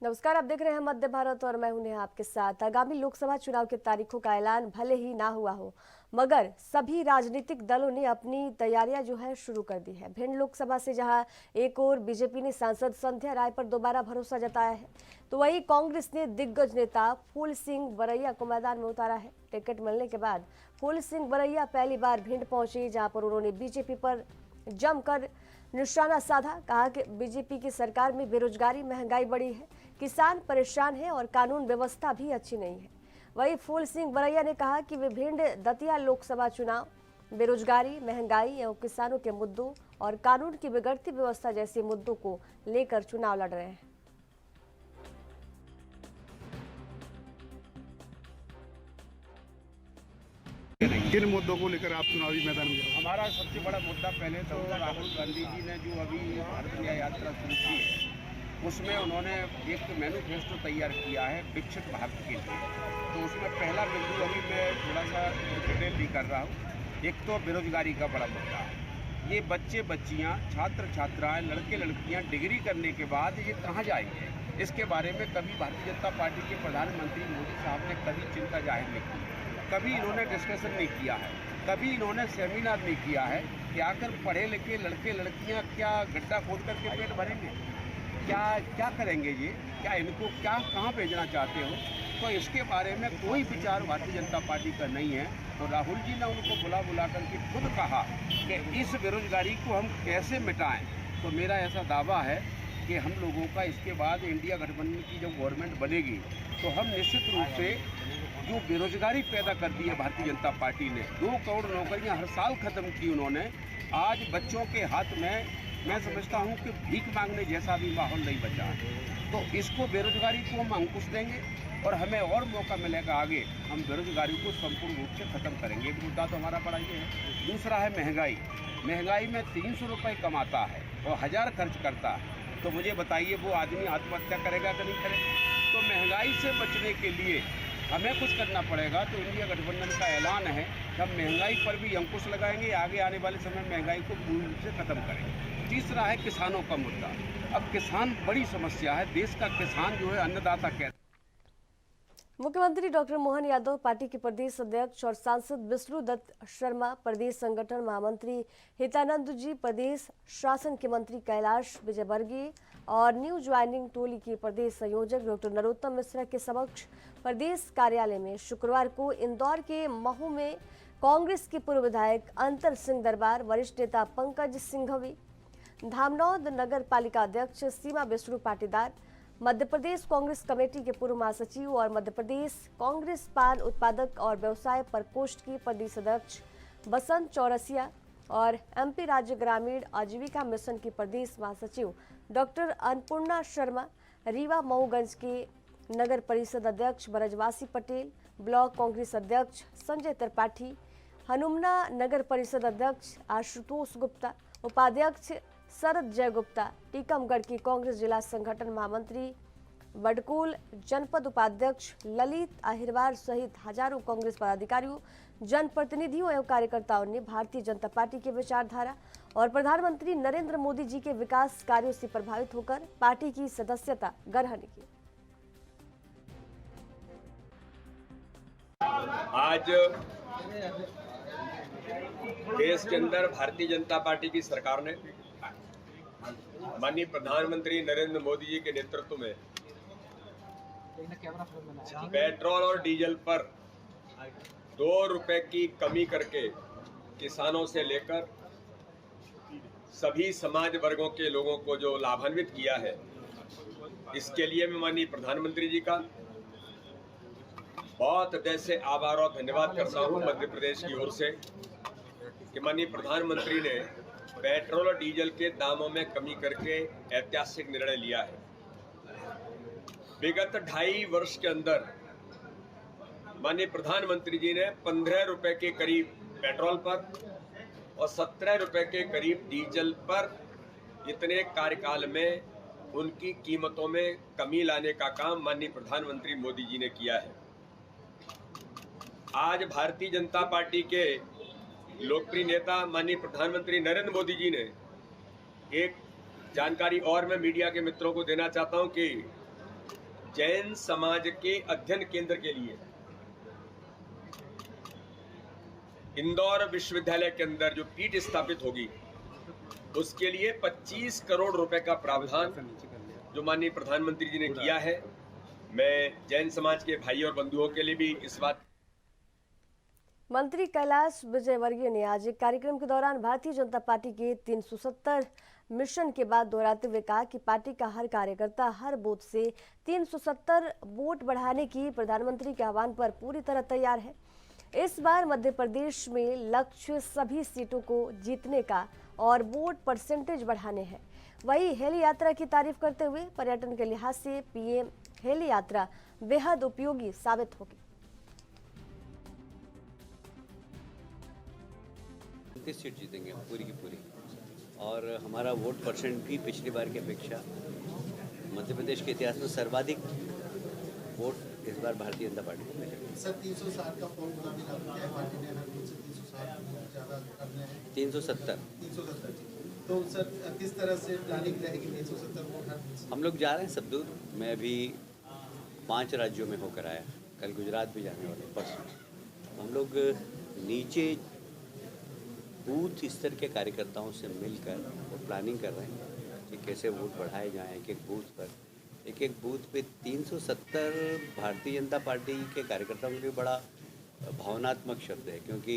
नमस्कार, आप देख रहे हैं मध्य भारत और मैं हूं नेहा आपके साथ। आगामी लोकसभा चुनाव की तारीखों का ऐलान भले ही ना हुआ हो, मगर सभी राजनीतिक दलों ने अपनी तैयारियां जो है शुरू कर दी है। भिंड लोकसभा से जहां एक और बीजेपी ने सांसद संध्या राय पर दोबारा भरोसा जताया है, तो वहीं कांग्रेस ने दिग्गज नेता फूल सिंह बरैया को मैदान में उतारा है। टिकट मिलने के बाद फूल सिंह बरैया पहली बार भिंड पहुंचे, जहां पर उन्होंने बीजेपी पर जमकर निशाना साधा। कहा कि बीजेपी की सरकार में बेरोजगारी, महंगाई बढ़ी है, किसान परेशान है और कानून व्यवस्था भी अच्छी नहीं है। वहीं फूल सिंह बरैया ने कहा कि वे भिंड दतिया लोकसभा चुनाव बेरोजगारी, महंगाई एवं किसानों के मुद्दों और कानून की बिगड़ती व्यवस्था जैसे मुद्दों को लेकर चुनाव लड़ रहे हैं। किन मुद्दों को लेकर आप चुनावी मैदान में जाओगे? हमारा सबसे बड़ा मुद्दा पहले तो राहुल गांधी जी ने जो अभी भारत न्याय यात्रा शुरू की है, उसमें उन्होंने एक मैनिफेस्टो तैयार किया है विकसित भारत के लिए। तो उसमें पहला बिंदु अभी मैं थोड़ा सा डिटेल भी कर रहा हूँ। एक तो बेरोजगारी का बड़ा मुद्दा है। ये बच्चे बच्चियाँ, छात्र छात्राएँ, लड़के लड़कियाँ डिग्री करने के बाद ये कहाँ जाएंगे, इसके बारे में कभी भारतीय जनता पार्टी के प्रधानमंत्री मोदी साहब ने कभी चिंता जाहिर नहीं की, कभी इन्होंने डिस्कशन नहीं किया है, कभी इन्होंने सेमिनार नहीं किया है कि आकर पढ़े लिखे लड़के लड़कियां क्या गड्ढा खोद करके पेट भरेंगे, क्या करेंगे ये, क्या इनको क्या कहाँ भेजना चाहते हो। तो इसके बारे में कोई विचार भारतीय जनता पार्टी का नहीं है। तो राहुल जी ने उनको बुला करके खुद कहा कि इस बेरोजगारी को हम कैसे मिटाएं। तो मेरा ऐसा दावा है कि हम लोगों का इसके बाद इंडिया गठबंधन की जब गवर्नमेंट बनेगी तो हम निश्चित रूप से जो बेरोजगारी पैदा कर दी है भारतीय जनता पार्टी ने, 2 करोड़ नौकरियां हर साल खत्म की उन्होंने। आज बच्चों के हाथ में मैं समझता हूं कि भीख मांगने जैसा भी माहौल नहीं बचा है। तो इसको बेरोजगारी को हम अंकुश देंगे और हमें और मौका मिलेगा आगे, हम बेरोजगारी को संपूर्ण रूप से खत्म करेंगे। एक मुद्दा तो हमारा बड़ा ये है। दूसरा है महंगाई में 300 रुपये कमाता है और 1000 खर्च करता है, तो मुझे बताइए वो आदमी आत्महत्या करेगा कि नहीं करेगा। तो महंगाई से बचने के लिए हमें कुछ करना पड़ेगा। तो इंडिया गठबंधन का ऐलान है कि हम महंगाई पर भी अंकुश लगाएंगे, आगे आने वाले समय में महंगाई को पूर्ण रूप से खत्म करेंगे। तीसरा है किसानों का मुद्दा। अब किसान बड़ी समस्या है, देश का किसान जो है अन्नदाता कहते हैं। मुख्यमंत्री डॉक्टर मोहन यादव, पार्टी के प्रदेश अध्यक्ष और सांसद विष्णु दत्त शर्मा, प्रदेश संगठन महामंत्री हितानंद जी, प्रदेश शासन के मंत्री कैलाश विजयवर्गीय और न्यू ज्वाइनिंग टोली के प्रदेश संयोजक डॉक्टर नरोत्तम मिश्रा के समक्ष प्रदेश कार्यालय में शुक्रवार को इंदौर के महू में कांग्रेस के पूर्व विधायक अंतर सिंह दरबार, वरिष्ठ नेता पंकज सिंघवी, धामनौद नगर पालिका अध्यक्ष सीमा विष्णु पाटीदार, मध्य प्रदेश कांग्रेस कमेटी के पूर्व महासचिव और मध्य प्रदेश कांग्रेस पान उत्पादक और व्यवसाय प्रकोष्ठ की प्रदेश अध्यक्ष बसंत चौरसिया और एमपी राज्य ग्रामीण आजीविका मिशन की प्रदेश महासचिव डॉक्टर अन्नपूर्णा शर्मा, रीवा मऊगंज के नगर परिषद अध्यक्ष ब्रजवासी पटेल, ब्लॉक कांग्रेस अध्यक्ष संजय त्रिपाठी, हनुमना नगर परिषद अध्यक्ष आशुतोष गुप्ता, उपाध्यक्ष शरद जय गुप्ता, टीकमगढ़ की कांग्रेस जिला संगठन महामंत्री बडकुल, जनपद उपाध्यक्ष ललित अहिरवार सहित हजारों कांग्रेस पदाधिकारियों, जनप्रतिनिधियों एवं कार्यकर्ताओं ने भारतीय जनता पार्टी की विचारधारा और प्रधानमंत्री नरेंद्र मोदी जी के विकास कार्यों से प्रभावित होकर पार्टी की सदस्यता ग्रहण की। आज देश के अंदर भारतीय जनता पार्टी की सरकार ने माननीय प्रधानमंत्री नरेंद्र मोदी जी के नेतृत्व में पेट्रोल और डीजल पर 2 रुपए की कमी करके किसानों से लेकर सभी समाज वर्गों के लोगों को जो लाभान्वित किया है, इसके लिए मैं माननीय प्रधानमंत्री जी का बहुत हृदय से आभार और धन्यवाद करता हूं मध्य प्रदेश की ओर से कि माननीय प्रधानमंत्री ने पेट्रोल और डीजल के दामों में कमी करके ऐतिहासिक निर्णय लिया है। विगत 2.5 वर्ष के अंदर माननीय प्रधानमंत्री जी ने 15 रुपए के करीब पेट्रोल पर और 17 रुपए के करीब डीजल पर इतने कार्यकाल में उनकी कीमतों में कमी लाने का काम माननीय प्रधानमंत्री मोदी जी ने किया है। आज भारतीय जनता पार्टी के लोकप्रिय नेता माननीय प्रधानमंत्री नरेंद्र मोदी जी ने एक जानकारी और मैं मीडिया के मित्रों को देना चाहता हूं कि जैन समाज के अध्ययन केंद्र के लिए इंदौर विश्वविद्यालय के अंदर जो पीठ स्थापित होगी उसके लिए 25 करोड़ रुपए का प्रावधान जो माननीय प्रधानमंत्री जी ने किया है, मैं जैन समाज के भाई और बंधुओं के लिए भी इस बात। मंत्री कैलाश विजयवर्गीय ने आज एक कार्यक्रम के दौरान भारतीय जनता पार्टी के 370 मिशन के बाद दोहराते हुए कहा कि पार्टी का हर कार्यकर्ता हर बूथ से 370 वोट बढ़ाने की प्रधानमंत्री के आह्वान पर पूरी तरह तैयार है। इस बार मध्य प्रदेश में लक्ष्य सभी सीटों को जीतने का और वोट परसेंटेज बढ़ाने हैं। वही हेली यात्रा की तारीफ करते हुए पर्यटन के लिहाज से पीएम हेली यात्रा बेहद उपयोगी साबित होगी। 29 सीट जीतेंगे पूरी की पूरी, और हमारा वोट परसेंट भी पिछली बार की अपेक्षा मध्य प्रदेश के इतिहास में सर्वाधिक वोट इस बार भारतीय जनता पार्टी को मिलेगा। सर 360 का फॉर्म बना मिला तो क्या पार्टी ने हर बूथ से 360 ज़्यादा करने हैं? 370। तो सर किस तरह से प्लानिंग रहेगी 370 वोट हर बूथ से? हम लोग जा रहे हैं सब दूर। मैं अभी 5 राज्यों में होकर आया, कल गुजरात भी जाने वाले, परसों। हम लोग नीचे बूथ स्तर के कार्यकर्ताओं से मिलकर वो प्लानिंग कर रहे हैं कि कैसे वोट बढ़ाए जाएं। एक एक बूथ पे 370 भारतीय जनता पार्टी के कार्यकर्ताओं के लिए बड़ा भावनात्मक शब्द है, क्योंकि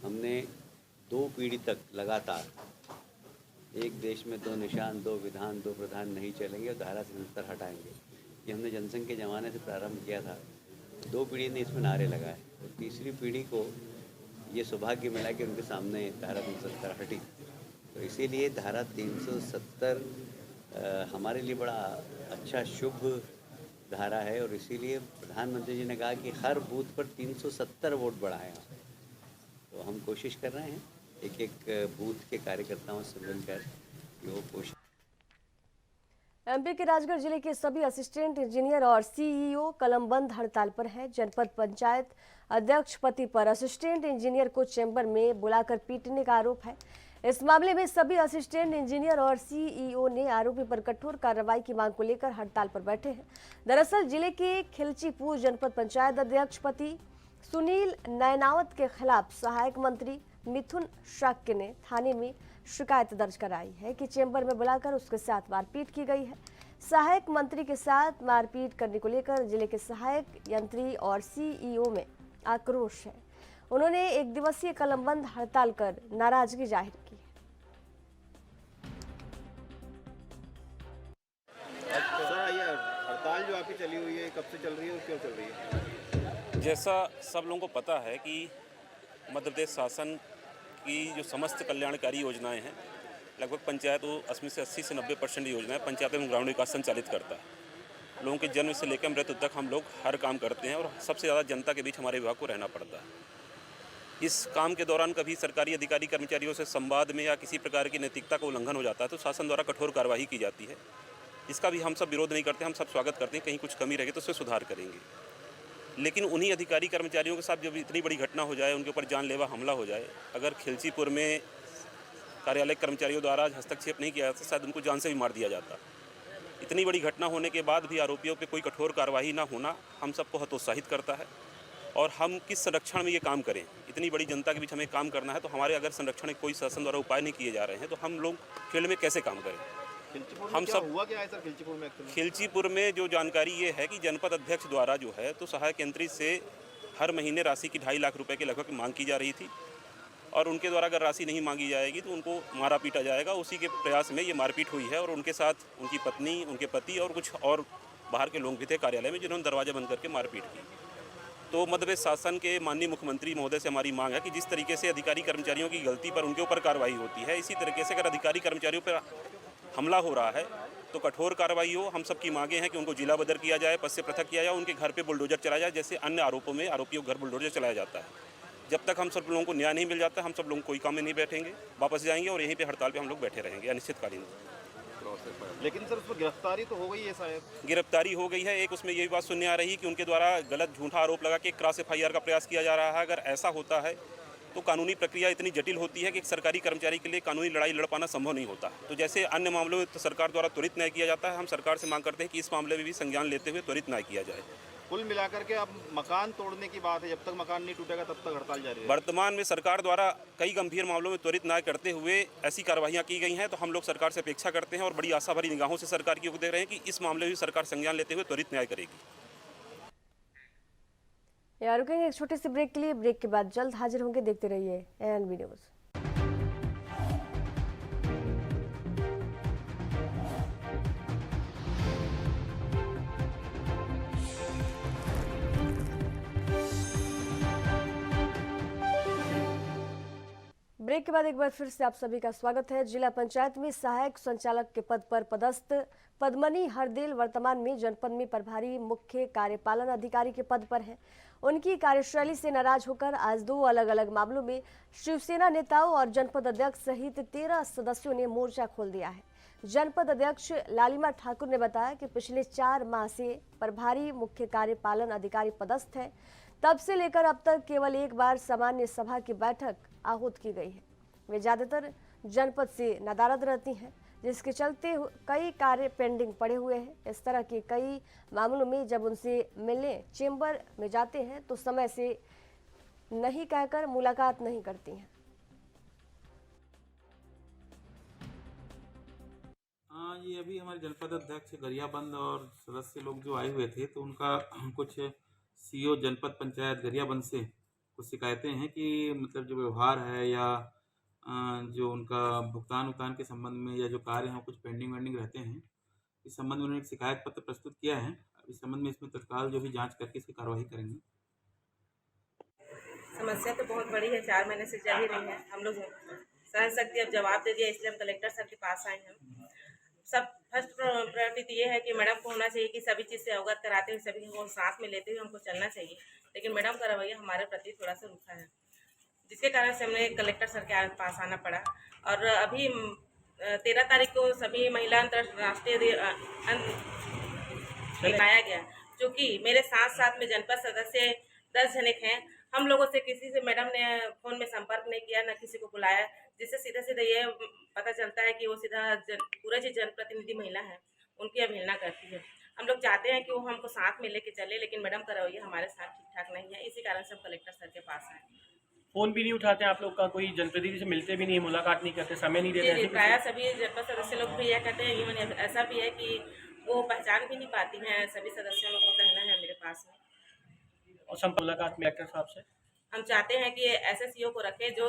हमने 2 पीढ़ी तक लगातार एक देश में 2 निशान, 2 विधान, 2 प्रधान नहीं चलेंगे और धारा 77 हटाएंगे, ये हमने जनसंघ के ज़माने से प्रारंभ किया था। 2 पीढ़ी ने इसमें नारे लगाए और तीसरी पीढ़ी को ये सौभाग्य मिला कि उनके सामने धारा 370 हटी। तो इसीलिए धारा 370 हमारे लिए बड़ा अच्छा शुभ धारा है, और इसीलिए प्रधानमंत्री जी ने कहा कि हर बूथ पर 370 वोट बढ़ाएं। तो हम कोशिश कर रहे हैं एक बूथ के कार्यकर्ताओं से मिलकर वो कोशिश। एमपी के राजगढ़ जिले के सभी असिस्टेंट इंजीनियर और सीईओ कलमबंद हड़ताल पर है। जनपद पंचायत अध्यक्ष पति पर असिस्टेंट इंजीनियर को चैम्बर में बुलाकर पीटने का आरोप है। इस मामले में सभी असिस्टेंट इंजीनियर और सीईओ ने आरोपी पर कठोर कार्रवाई की मांग को लेकर हड़ताल पर बैठे हैं। दरअसल जिले के खिलचीपुर जनपद पंचायत अध्यक्ष पति सुनील नैनावत के खिलाफ सहायक मंत्री मिथुन शाक्य ने थाने में शिकायत दर्ज कराई है कि चैम्बर में बुलाकर उसके साथ मारपीट की गई है। सहायक मंत्री के साथ मारपीट करने को लेकर जिले के सहायक यंत्री और सीईओ में आक्रोश है। उन्होंने 1 दिवसीय कलमबंद हड़ताल कर नाराजगी जाहिर की है। सर, ये हड़ताल जो आपकी चली हुई है कब से चल रही है और क्यों चल रही है? जैसा सब लोगों को पता है कि मध्य प्रदेश शासन की जो समस्त कल्याणकारी योजनाएं हैं, लगभग पंचायत उसमें से 80 से 90% योजनाएं पंचायत एवं ग्रामीण विकास संचालित करता है। लोगों के जन्म से लेकर मृत्यु तक हम लोग हर काम करते हैं और सबसे ज़्यादा जनता के बीच हमारे विभाग को रहना पड़ता है। इस काम के दौरान कभी सरकारी अधिकारी कर्मचारियों से संवाद में या किसी प्रकार की नैतिकता का उल्लंघन हो जाता है तो शासन द्वारा कठोर कार्रवाई की जाती है। इसका भी हम सब विरोध नहीं करते, हम सब स्वागत करते हैं। कहीं कुछ कमी रहेगी तो उसमें सुधार करेंगे। लेकिन उन्हीं अधिकारी कर्मचारियों के साथ जब इतनी बड़ी घटना हो जाए, उनके ऊपर जानलेवा हमला हो जाए, अगर खिलचीपुर में कार्यालय कर्मचारियों द्वारा हस्तक्षेप नहीं किया जाता शायद उनको जान से भी मार दिया जाता। इतनी बड़ी घटना होने के बाद भी आरोपियों पे कोई कठोर कार्रवाई ना होना हम सबको हतोत्साहित करता है। और हम किस संरक्षण में ये काम करें, इतनी बड़ी जनता के बीच हमें काम करना है, तो हमारे अगर संरक्षण के कोई शासन द्वारा उपाय नहीं किए जा रहे हैं तो हम लोग फील्ड में कैसे काम करें? हम सब हुआ क्या है सर खिलचीपुर में जो जानकारी ये है कि जनपद अध्यक्ष द्वारा जो है तो सहायक यंत्री से हर महीने राशि की 2.5 लाख रुपए के लगभग मांग की जा रही थी, और उनके द्वारा अगर राशि नहीं मांगी जाएगी तो उनको मारा पीटा जाएगा। उसी के प्रयास में ये मारपीट हुई है और उनके साथ उनकी पत्नी, उनके पति और कुछ और बाहर के लोग भी थे कार्यालय में, जिन्होंने दरवाजा बंद करके मारपीट की। तो मध्य प्रदेश शासन के माननीय मुख्यमंत्री महोदय से हमारी मांग है कि जिस तरीके से अधिकारी कर्मचारियों की गलती पर उनके ऊपर कार्रवाई होती है, इसी तरीके से अगर अधिकारी कर्मचारियों पर हमला हो रहा है तो कठोर कार्रवाई हो। हम सब की मांगें हैं कि उनको जिला बदर किया जाए, पद से पृथक किया जाए, उनके घर पे बुलडोजर चलाया जाए, जैसे अन्य आरोपों में आरोपियों के घर बुलडोजर चलाया जाता है। जब तक हम सब लोगों को न्याय नहीं मिल जाता, हम सब लोग कोई काम में नहीं बैठेंगे, वापस जाएंगे और यहीं पे हड़ताल पे हम लोग बैठे रहेंगे अनिश्चितकालीन। लेकिन सर उसमें गिरफ्तारी तो हो गई है शायद? गिरफ्तारी हो गई है। एक उसमें यही बात सुनने आ रही कि उनके द्वारा गलत झूठा आरोप लगा के क्रॉस FIR का प्रयास किया जा रहा है। अगर ऐसा होता है तो कानूनी प्रक्रिया इतनी जटिल होती है कि एक सरकारी कर्मचारी के लिए कानूनी लड़ाई लड़ पाना संभव नहीं होता। तो जैसे अन्य मामलों में तो सरकार द्वारा त्वरित न्याय किया जाता है, हम सरकार से मांग करते हैं कि इस मामले में भी संज्ञान लेते हुए त्वरित न्याय किया जाए। कुल मिलाकर के अब मकान तोड़ने की बात है, जब तक मकान नहीं टूटेगा तब तक हड़ताल जारी है। वर्तमान में सरकार द्वारा कई गंभीर मामलों में त्वरित न्याय करते हुए ऐसी कार्रवाइयाँ की गई हैं, तो हम लोग सरकार से अपेक्षा करते हैं और बड़ी आशा भरी निगाहों से सरकार की ओर देख रहे हैं कि इस मामले में भी सरकार संज्ञान लेते हुए त्वरित न्याय करेगी। यहाँ रुकेंगे एक छोटे से ब्रेक के लिए। ब्रेक के बाद जल्द हाजिर होंगे, देखते रहिए एएनबी न्यूज़। ब्रेक के बाद एक बार फिर से आप सभी का स्वागत है। जिला पंचायत में सहायक संचालक के पद पर पदस्थ पद्मनी हरदेल वर्तमान में जनपद में प्रभारी मुख्य कार्यपालन अधिकारी के पद पर है। उनकी कार्यशैली से नाराज होकर आज 2 अलग अलग मामलों में शिवसेना नेताओं और जनपद अध्यक्ष सहित 13 सदस्यों ने मोर्चा खोल दिया है। जनपद अध्यक्ष लालिमा ठाकुर ने बताया कि पिछले 4 माह से प्रभारी मुख्य कार्यपालन अधिकारी पदस्थ है। तब से लेकर अब तक केवल एक बार सामान्य सभा की बैठक आहूत की गई है। वे ज्यादातर जनपद से नदारद रहती हैं, जिसके चलते कई कार्य पेंडिंग पड़े हुए हैं। इस तरह के कई मामलों में जब उनसे मिलने चेंबर में जाते हैं तो समय से नहीं कहकर मुलाकात नहीं करती हैं। हाँ, ये अभी हमारे जनपद अध्यक्ष गरियाबंद और सदस्य लोग जो आए हुए थे, तो उनका कुछ सीओ जनपद पंचायत गरियाबंद से कुछ शिकायतें हैं कि मतलब जो व्यवहार है या जो उनका भुगतान के संबंध में या जो कार्य हैं कुछ पेंडिंग रहते हैं। इस संबंध में उन्होंने एक शिकायत पत्र प्रस्तुत किया है। इस संबंध में इसमें तत्काल जो भी जांच करके इसकी कार्रवाई करेंगे। समस्या तो बहुत बड़ी है, 4 महीने से चल ही रही है। हम लोग सहन शक्ति अब जवाब दे दिया, इसलिए हम कलेक्टर सर के पास आए हैं। सब फर्स्ट प्रायोरिटी तो ये है कि मैडम को होना चाहिए कि सभी चीज़ से अवगत कराते हुए सभी को साथ में लेते हुए हमको चलना चाहिए, लेकिन मैडम का रवैया हमारे प्रति थोड़ा सा रूखा है, जिसके कारण से हमने कलेक्टर सर के पास आना पड़ा। और अभी 13 तारीख को सभी महिला अंतर्राष्ट्रीय दिखाया गया, जो कि मेरे साथ में जनपद सदस्य 10 जने हैं। हम लोगों से किसी से मैडम ने फ़ोन में संपर्क नहीं किया, न किसी को बुलाया, जिससे सीधे ये पता चलता है कि वो सीधा पूरे जो जनप्रतिनिधि महिला है उनकी अवहेलना करती है। हम लोग चाहते हैं कि वो हमको साथ में लेके चले, लेकिन मैडम का रवैया हमारे साथ ठीक ठाक नहीं है। इसी कारण से हम कलेक्टर सर के पास आए। फोन भी नहीं उठाते आप लोग का, कोई जनप्रतिनिधि से मिलते भी नहीं, मुलाकात नहीं करते, समय नहीं देते? प्राय सभी जनपद सदस्य लोग भी यह कहते हैं। इवन ऐसा भी है कि वो पहचान भी नहीं पाती हैं, सभी सदस्यों लोग को कहना है मेरे पास में। और मुलाकात में कलेक्टर साहब से हम चाहते हैं कि ऐसे सीओ को रखें जो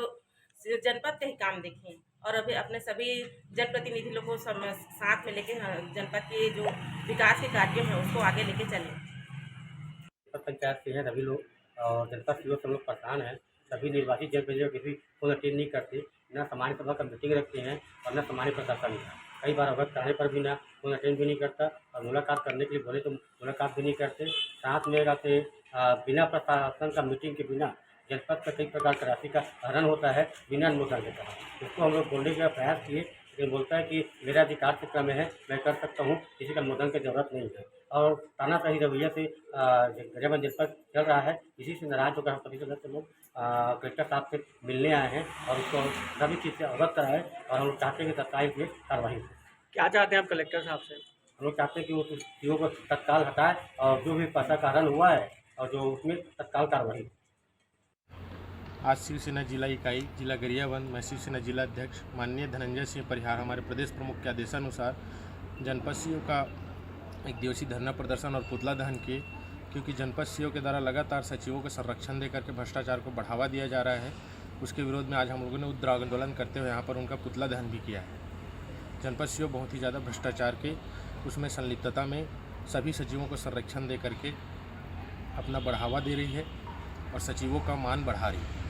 जनपद के ही काम देखें और अभी अपने सभी जनप्रतिनिधि लोगों को साथ में लेके जनपद के जो विकास के कार्य हैं उसको आगे लेके चलें। पंचायत से हैं सभी लोग और जनपद सीओ सब लोग परेशान हैं। सभी निर्वाचित जनप्रतिनिधियों किसी फोन अटेंड नहीं करते, न सामान्य सभा का मीटिंग रखते हैं और न सामान्य प्रशासन। कई बार अवगत कराने पर भी ना फोन अटेंड भी नहीं करता और मुलाकात करने के लिए बोले तो मुलाकात भी नहीं करते। साथ में रहते बिना प्रशासन का मीटिंग के बिना जनपद का कई प्रकार का राशि का हरण होता है बिना अनुमोदन के तहत। उसको हम लोग बोलने का प्रयास किए, लेकिन बोलता है कि मेरा अधिकार क्षेत्र में है, मैं कर सकता हूँ, किसी का अनुमोदन की जरूरत नहीं है। और तानाशाही रवैया से गरियाबंद जनपद चल रहा है। इसी से नाराज होकर हम सभी सदस्य लोग कलेक्टर साहब से मिलने आए हैं और उसको सभी चीज़ से अवगत कराए और हम लोग चाहते हैं कि तत्काल इसमें कार्रवाई हो। क्या चाहते हैं आप कलेक्टर साहब से? हम लोग चाहते हैं कि उस चीज़ों को तत्काल हटाए और जो भी पैसा का हरण हुआ है और जो उसमें तत्काल कार्रवाई। आज शिवसेना जिला इकाई जिला गरियाबंद में शिवसेना जिला अध्यक्ष माननीय धनंजय सिंह परिहार हमारे प्रदेश प्रमुख के आदेशानुसार जनपद सीओ का एक दिवसीय धरना प्रदर्शन और पुतला दहन किए, क्योंकि जनपद सीओ के द्वारा लगातार सचिवों को संरक्षण देकर के भ्रष्टाचार को बढ़ावा दिया जा रहा है। उसके विरोध में आज हम लोगों ने उग्र आंदोलन करते हुए यहाँ पर उनका पुतला दहन भी किया है। जनपद सीओ बहुत ही ज़्यादा भ्रष्टाचार के उसमें संलिप्तता में सभी सचिवों को संरक्षण दे करके अपना बढ़ावा दे रही है और सचिवों का मान बढ़ा रही है।